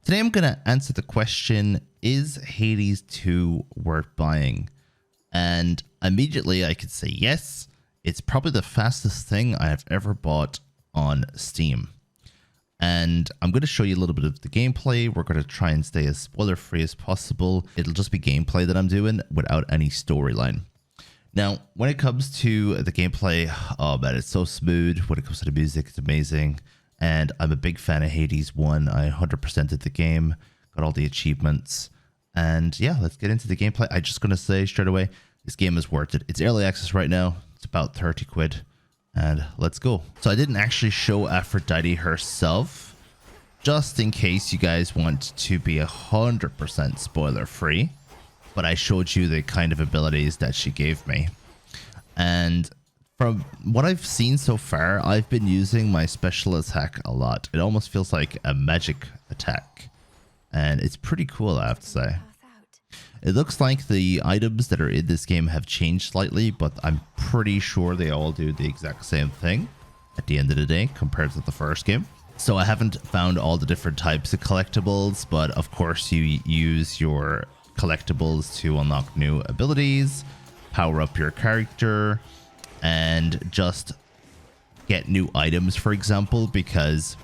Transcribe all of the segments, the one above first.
Today I'm going to answer the question, is Hades 2 worth buying? And immediately I could say yes. It's probably the fastest thing I have ever bought on Steam. And I'm going to show you a little bit of the gameplay. We're going to try and stay as spoiler free as possible. It'll just be gameplay that I'm doing without any storyline. Now, when it comes to the gameplay, oh man, it's so smooth. When it comes to the music, it's amazing. And I'm a big fan of Hades 1. I 100%ed the game, got all the achievements. And yeah, let's get into the gameplay. I'm just going to say straight away, this game is worth it. It's early access right now. It's about 30 quid. And let's go. So I didn't actually show Aphrodite herself, just in case you guys want to be 100% spoiler free. But I showed you the kind of abilities that she gave me. And from what I've seen so far, I've been using my special attack a lot. It almost feels like a magic attack. And it's pretty cool, I have to say. It looks like the items that are in this game have changed slightly, but I'm pretty sure they all do the exact same thing at the end of the day compared to the first game. So I haven't found all the different types of collectibles, but of course you use your collectibles to unlock new abilities, power up your character, and just get new items, for example, because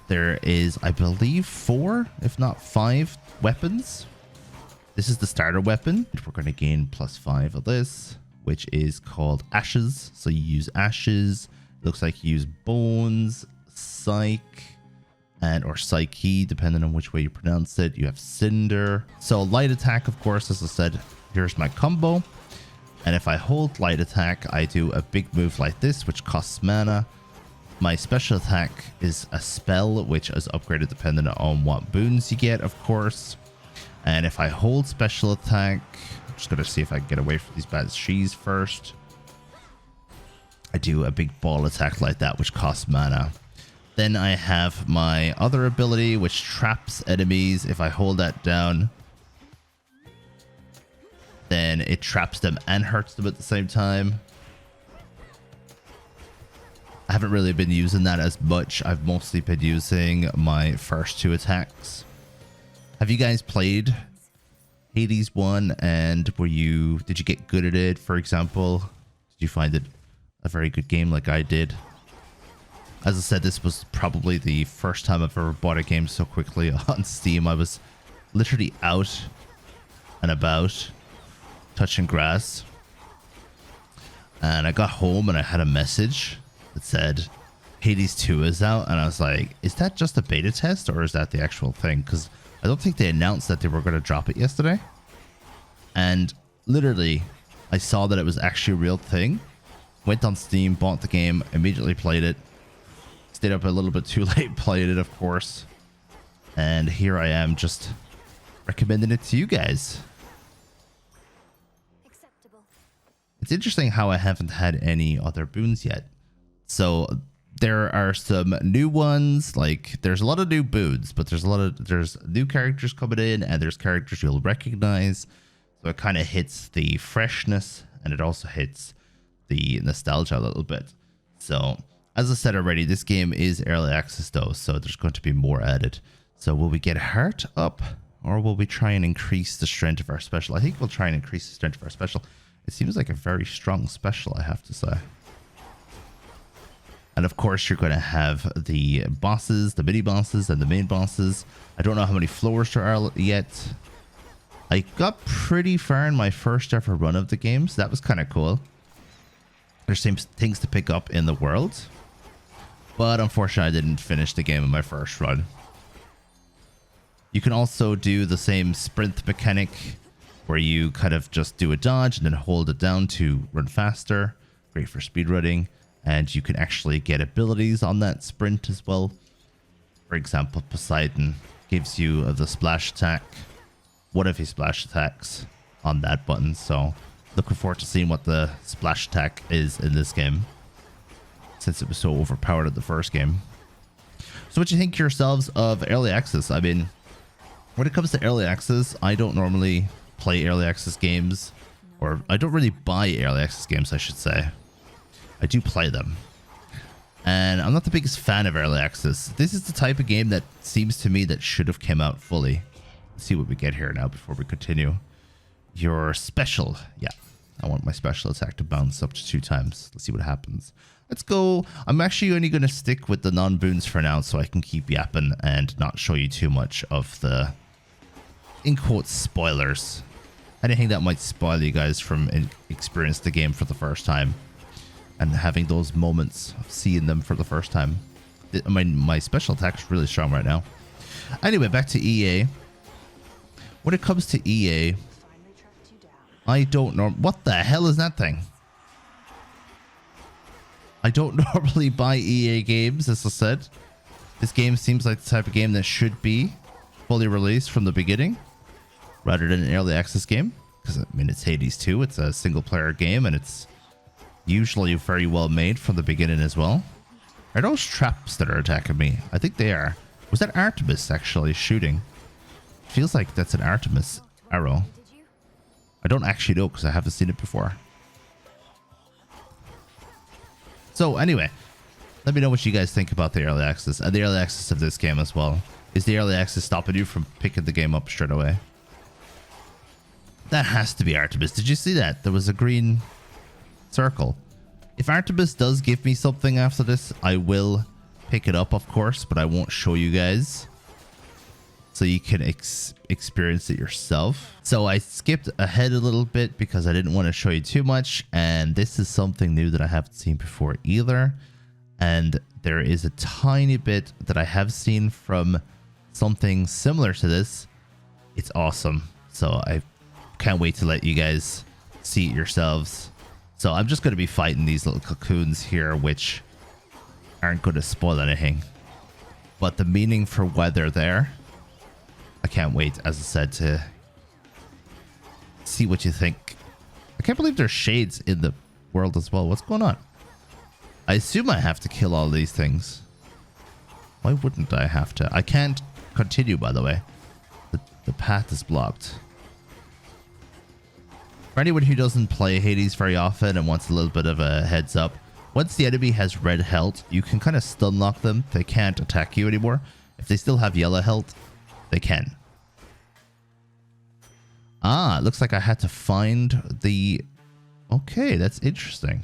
there is, I believe, 4, if not 5 weapons. This is the starter weapon. We're going to gain +5 of this, which is called Ashes. So you use Ashes. Looks like you use Bones, Psych, or Psyche, depending on which way you pronounce it. You have Cinder. So light attack, of course, as I said, here's my combo. And if I hold light attack, I do a big move like this, which costs mana. My special attack is a spell, which is upgraded depending on what boons you get, of course. And if I hold special attack, I'm just going to see if I can get away from these bad trees first. I do a big ball attack like that, which costs mana. Then I have my other ability, which traps enemies. If I hold that down, then it traps them and hurts them at the same time. I haven't really been using that as much. I've mostly been using my first 2 attacks. Have you guys played Hades 1 and did you get good at it, for example? Did you find it a very good game like I did? As I said, this was probably the first time I've ever bought a game so quickly on Steam. I was literally out and about, touching grass. And I got home and I had a message that said, Hades 2 is out. And I was like, is that just a beta test or is that the actual thing? Because I don't think they announced that they were going to drop it yesterday. And literally, I saw that it was actually a real thing. Went on Steam, bought the game, immediately played it. Stayed up a little bit too late, played it, of course. And here I am, just recommending it to you guys. Acceptable. It's interesting how I haven't had any other boons yet. So there are some new ones, like there's a lot of new boons, but there's new characters coming in and there's characters you'll recognize. So it kind of hits the freshness and it also hits the nostalgia a little bit. So as I said already, this game is early access though, so there's going to be more added. So will we get heart up or will we try and increase the strength of our special? I think we'll try and increase the strength of our special. It seems like a very strong special, I have to say. And of course, you're going to have the bosses, the mini bosses, and the main bosses. I don't know how many floors there are yet. I got pretty far in my first ever run of the game, so that was kind of cool. There's some things to pick up in the world. But unfortunately, I didn't finish the game in my first run. You can also do the same sprint mechanic, where you kind of just do a dodge and then hold it down to run faster. Great for speedrunning. And you can actually get abilities on that sprint as well. For example, Poseidon gives you the splash attack. One of his splash attacks on that button. So looking forward to seeing what the splash attack is in this game, since it was so overpowered at the first game. So what do you think yourselves of early access? I mean, when it comes to early access, I don't normally play early access games, or I don't really buy early access games, I should say. I do play them. And I'm not the biggest fan of early access. This is the type of game that seems to me that should have come out fully. Let's see what we get here now before we continue. Your special. Yeah, I want my special attack to bounce up to 2 times. Let's see what happens. Let's go. I'm actually only going to stick with the non-boons for now so I can keep yapping and not show you too much of the, in quotes, spoilers. Anything that might spoil you guys from experience the game for the first time. And having those moments of seeing them for the first time. I mean, my special attack is really strong right now. Anyway, back to EA. When it comes to EA, I don't know. What the hell is that thing? I don't normally buy EA games, as I said. This game seems like the type of game that should be fully released from the beginning, rather than an early access game. Because, I mean, it's Hades 2. It's a single-player game, and it's usually very well made from the beginning as well. Are those traps that are attacking me? I think they are. Was that Artemis actually shooting? Feels like that's an Artemis arrow. I don't actually know because I haven't seen it before. So anyway, let me know what you guys think about the early access and the early access of this game as well. Is the early access stopping you from picking the game up straight away? That has to be Artemis. Did you see that? There was a green circle. If Artemis does give me something after this, I will pick it up, of course, but I won't show you guys so you can experience it yourself. So I skipped ahead a little bit because I didn't want to show you too much, and this is something new that I haven't seen before either. And there is a tiny bit that I have seen from something similar to this. It's awesome, so I can't wait to let you guys see it yourselves. So I'm just going to be fighting these little cocoons here, which aren't going to spoil anything. But the meaning for why they're there, I can't wait, as I said, to see what you think. I can't believe there's shades in the world as well. What's going on? I assume I have to kill all these things. Why wouldn't I have to? I can't continue, by the way. The path is blocked. For anyone who doesn't play Hades very often and wants a little bit of a heads up, once the enemy has red health, you can kind of stun lock them. They can't attack you anymore. If they still have yellow health, they can. Ah, it looks like I had to find the... Okay, that's interesting.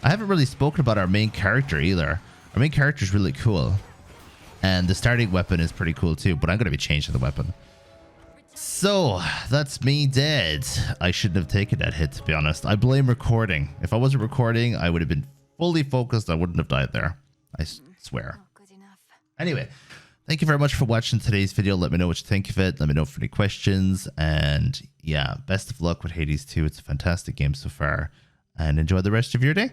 I haven't really spoken about our main character either. Our main character is really cool. And the starting weapon is pretty cool too, but I'm going to be changing the weapon. So, that's me dead. I shouldn't have taken that hit, to be honest. I blame recording. If I wasn't recording, I would have been fully focused. I wouldn't have died there. I swear. Anyway, thank you very much for watching today's video. Let me know what you think of it. Let me know for any questions. And yeah, best of luck with Hades 2. It's a fantastic game so far. And enjoy the rest of your day.